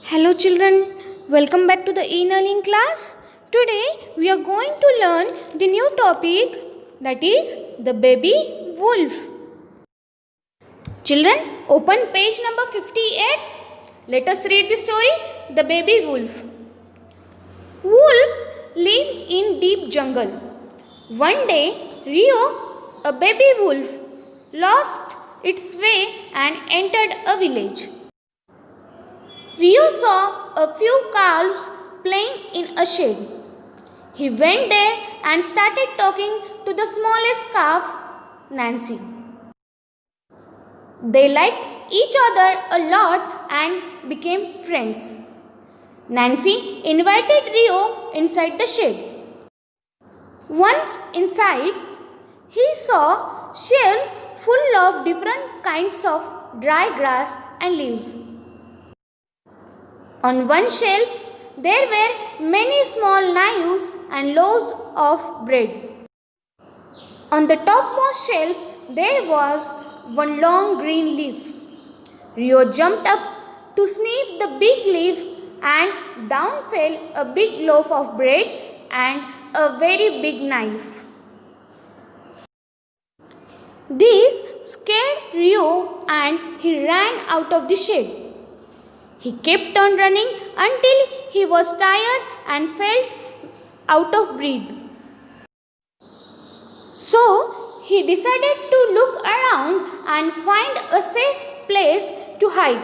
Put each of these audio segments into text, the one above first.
Hello children, welcome back to the e-learning class. Today we are going to learn the new topic, that is the baby wolf. Children, open page number 58. Let us read the story, The Baby Wolf. Wolves live in deep jungle. One day, Rio, a baby wolf, lost its way and entered a village. Rio saw a few calves playing in a shed. He went there and started talking to the smallest calf, Nancy. They liked each other a lot and became friends. Nancy invited Rio inside the shed. Once inside, he saw shelves full of different kinds of dry grass and leaves. On one shelf, there were many small knives and loaves of bread. On the topmost shelf, there was one long green leaf. Rio jumped up to sniff the big leaf, and down fell a big loaf of bread and a very big knife. This scared Rio and he ran out of the shed. He kept on running until he was tired and felt out of breath. So he decided to look around and find a safe place to hide.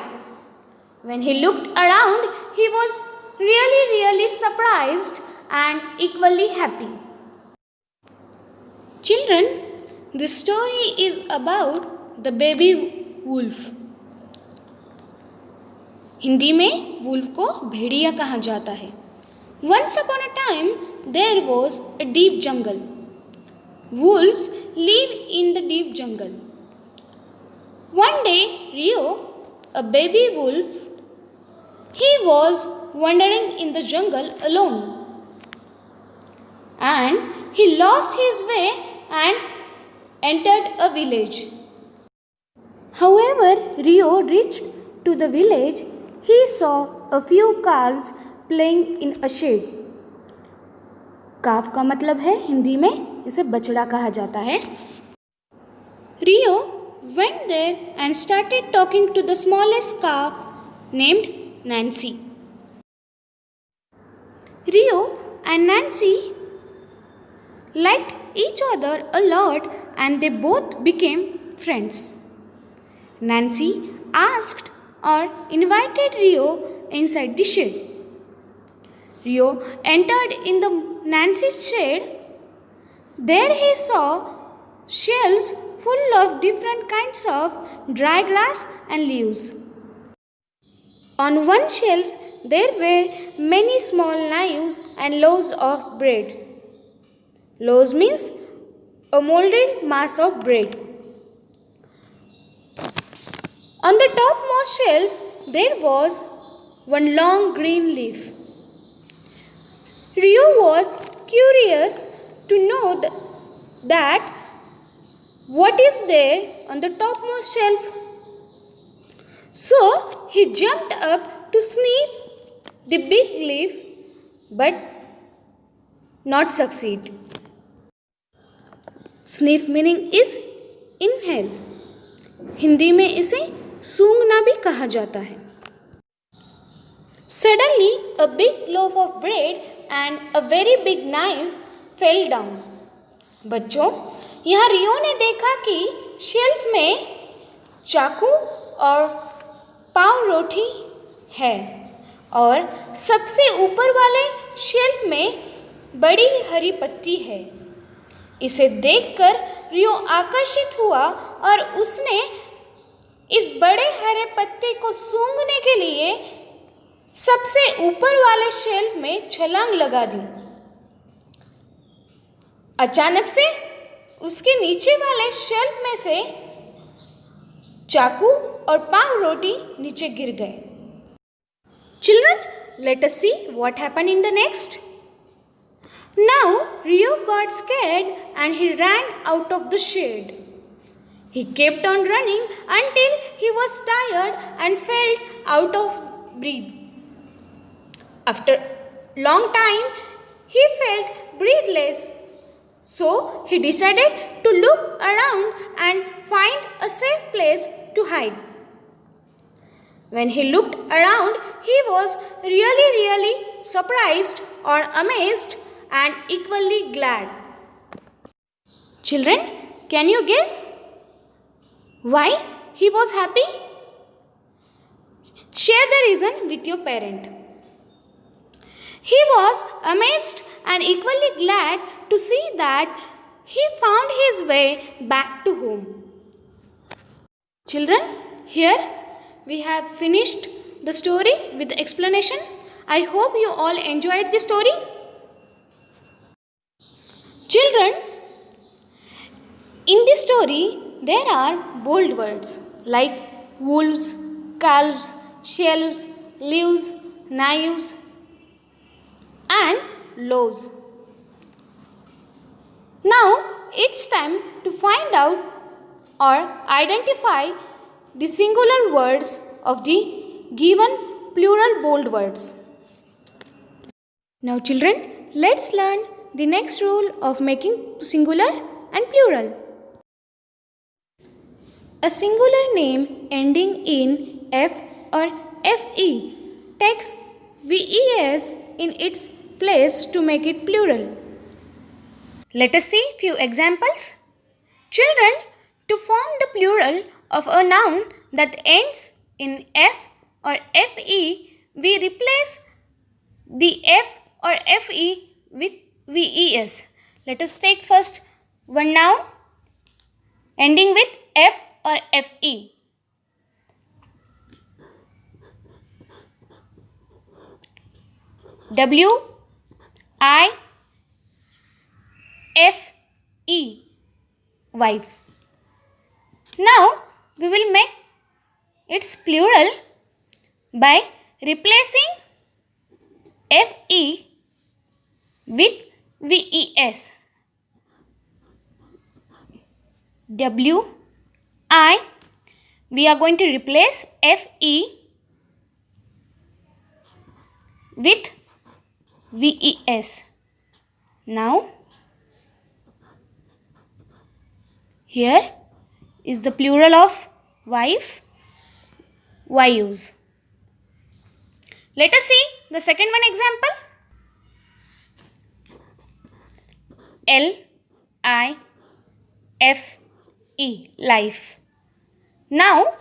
When he looked around, he was really surprised and equally happy. Children, this story is about the baby wolf. Hindi में wolf को भेड़िया कहा जाता है. Once upon a time, there was a deep jungle. Wolves live in the deep jungle. One day, Rio, a baby wolf, he was wandering in the jungle alone, and he lost his way and entered a village. However, Rio reached to the village. He saw a few calves playing in a shed. काफ का मतलब है हिंदी में इसे बछड़ा कहा जाता है. Rio went there and started talking to the smallest calf named Nancy. Rio and Nancy liked each other a lot and they both became friends. Nancy asked or invited Rio inside the shed. Rio entered in the Nancy's shed. There he saw shelves full of different kinds of dry grass and leaves. On one shelf there were many small knives and loaves of bread. Loaves means a molded mass of bread. On the topmost shelf, there was one long green leaf. Rio was curious to know that what is there on the topmost shelf. So he jumped up to sniff the big leaf but not succeed. Sniff meaning is inhale. Hindi में इसे सूंघना भी कहा जाता है. Suddenly, a big loaf of bread and a very big knife fell down. बच्चों, यहाँ रियो ने देखा कि शेल्फ में चाकू और पाव रोटी है और सबसे ऊपर वाले शेल्फ में बड़ी हरी पत्ती है. इसे देखकर रियो आकर्षित हुआ और उसने इस बड़े हरे पत्ते को सूंघने के लिए सबसे ऊपर वाले शेल्फ में छलांग लगा दी. अचानक से उसके नीचे वाले शेल्फ में से चाकू और पाव रोटी नीचे गिर गए. Children, let us see what happened in the next. Now Rio got scared and he ran out of the shed. He kept on running until he was tired and felt out of breath. After long time, he felt breathless. So he decided to look around and find a safe place to hide. When he looked around, he was really surprised or amazed and equally glad. Children, can you guess why he was happy? Share the reason with your parent. He was amazed and equally glad to see that he found his way back to home. Children, here we have finished the story with the explanation. I hope you all enjoyed the story. Children, in this story there are bold words like wolves, calves, shelves, leaves, knives, and loaves. Now it's time to find out or identify the singular words of the given plural bold words. Now children, let's learn the next rule of making singular and plural. A singular name ending in F or FE takes VES in its place to make it plural. Let us see few examples. Children, to form the plural of a noun that ends in F or FE, we replace the F or FE with VES. Let us take first one noun ending with F or FE. WIFE, wife. Now we will make its plural by replacing FE with VES. We are going to replace FE with VES. Now here is the plural of wife, wives. Let us see the second one example. LIFE, life. Now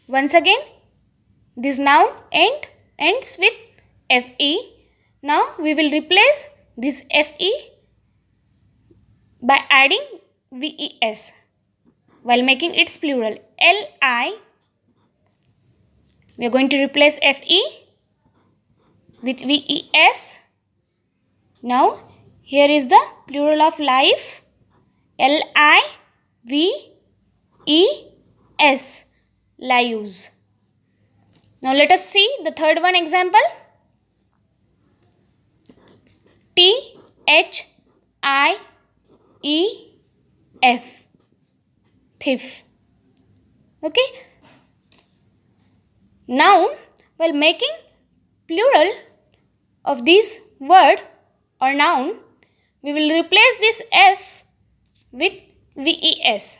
once again this noun ends with FE. Now we will replace this FE by adding VES while making its plural. LI, we are going to replace FE with VES. Now here is the plural of life, LIVES, lives. Now let us see the third one example. THIEF, thief. Okay. Now while making plural of this word or noun, we will replace this F with VES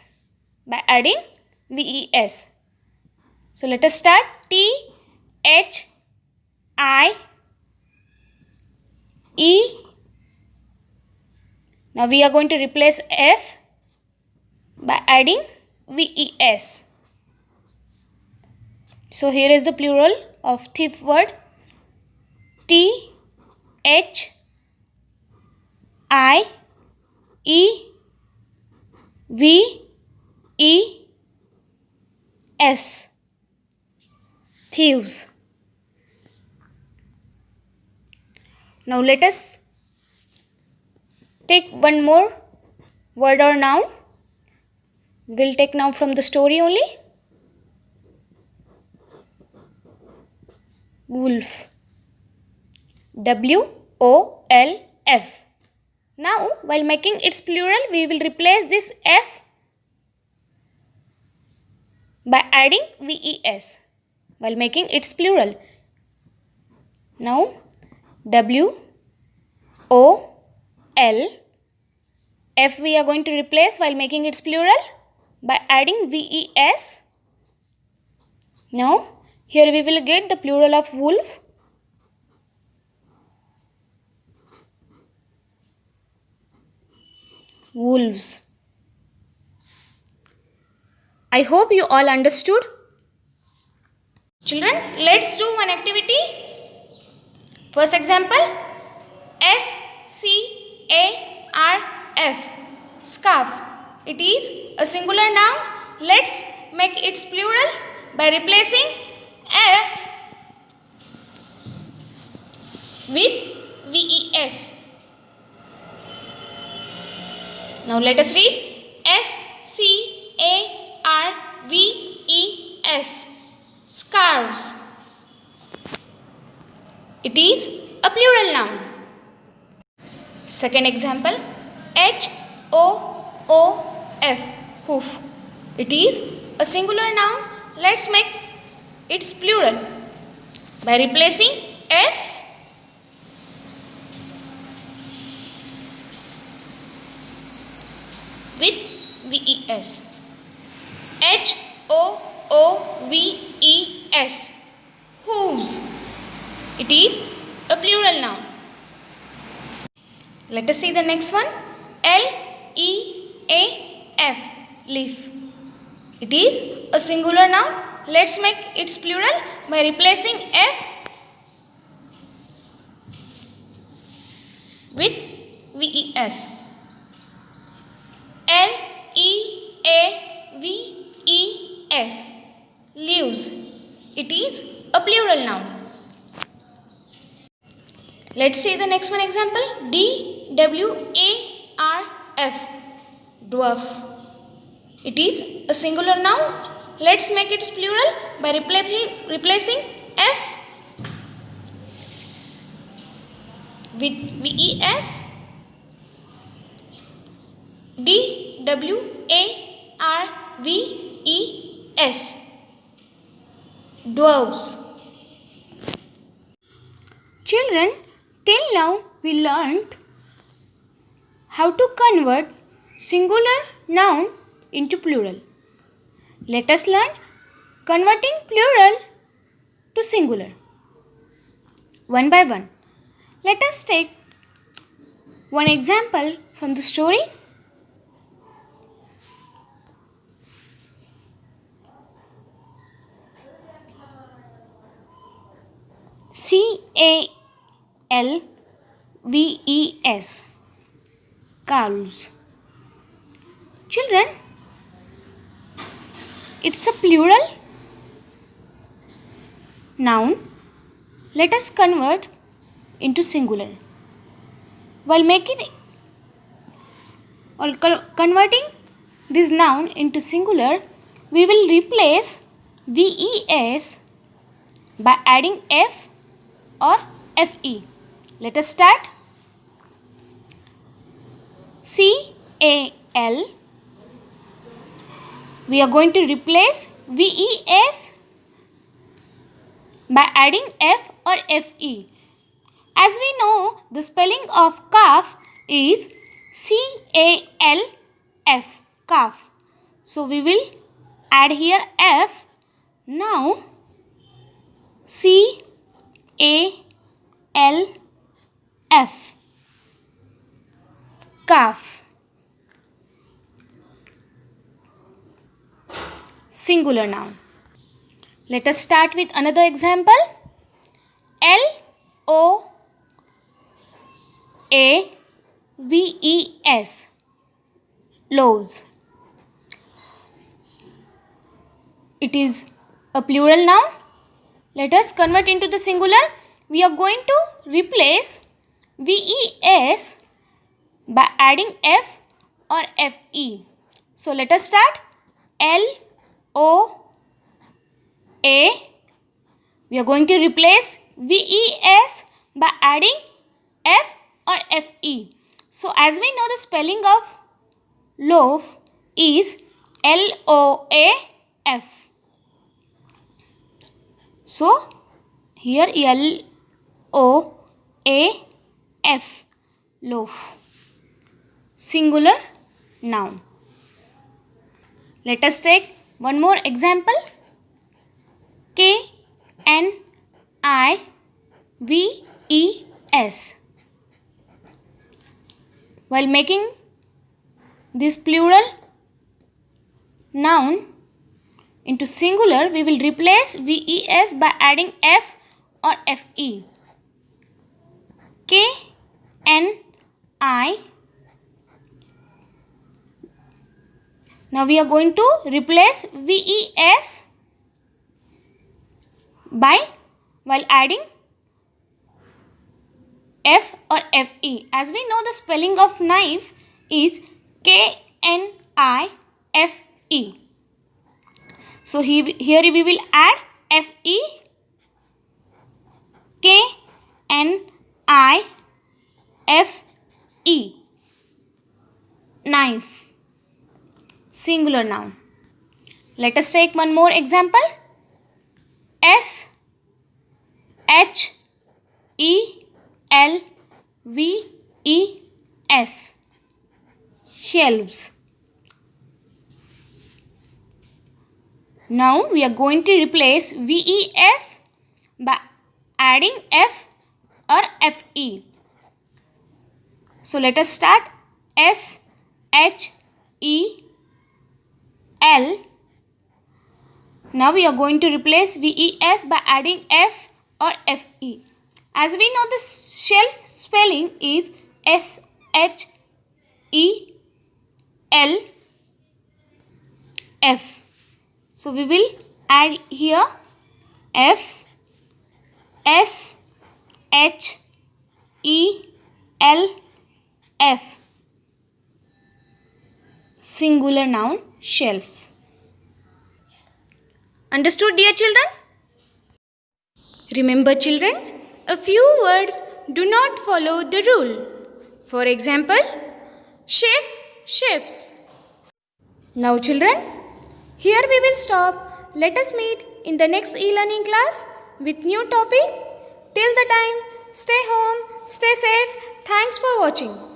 by adding VES. So let us start. THIE. Now we are going to replace F by adding VES. So here is the plural of thief word. THIEVES, thieves. Now let us take one more word or noun. We will take now from the story only. Wolf, WOLF. Now while making its plural, we will replace this F by adding VES while making its plural. Now W O L. F we are going to replace while making its plural by adding VES. Now here we will get the plural of wolf. Wolves. I hope you all understood. Children, let's do one activity. First example, SCARF, scarf. It is a singular noun. Let's make its plural by replacing F with VES. Now let us read SCARVES, scarves. It is a plural noun. Second example, HOOF, hoof. It is a singular noun. Let's make its plural by replacing F with VES. HOOVES, hooves. It is a plural noun. Let us see the next one. LEAF, leaf. It is a singular noun. Let's make its plural by replacing F with VES. LEAVES, leaves. It is a plural noun. Let's see the next one example. DWARF, dwarf. It is a singular noun. Let's make its plural by replacing F with VES. DWARVES, dwarves. Children, till now we learnt how to convert singular noun into plural. Let us learn converting plural to singular one by one. Let us take one example from the story. CALVES, calves. Children, it's a plural noun. Let us convert into singular. While converting this noun into singular, we will replace VES by adding F or FE. Let us start. CAL. We are going to replace VES by adding F or FE. As we know, the spelling of calf is CALF, calf. So we will add here F. Now CALF, calf. Singular noun. Let us start with another example. LOAVES, loaves. It is a plural noun. Let us convert into the singular. We are going to replace VES by adding F or FE. So let us start. LOA. We are going to replace VES by adding F or FE. So as we know, the spelling of loaf is LOAF. So here LOAF. A F, loaf. Singular noun. Let us take one more example. KNIVES. While making this plural noun into singular, we will replace VES by adding F or FE. KNI. Now we are going to replace VES while adding F or FE. As we know, the spelling of knife is KNIFE. So here we will add FE. KNIFE. Knife. Singular noun. Let us take one more example. SHELVES. Shelves. Now we are going to replace VES by adding F or FE. So let us start. SHEL. Now we are going to replace VES by adding F or FE. As we know, the shelf spelling is SHELF. So we will add here F, SHELF. Singular noun, shelf. Understood, dear children? Remember, children, a few words do not follow the rule. For example, chef, chefs. Now, children, here we will stop. Let us meet in the next e-learning class with new topic. Till the time, stay home, stay safe. Thanks for watching.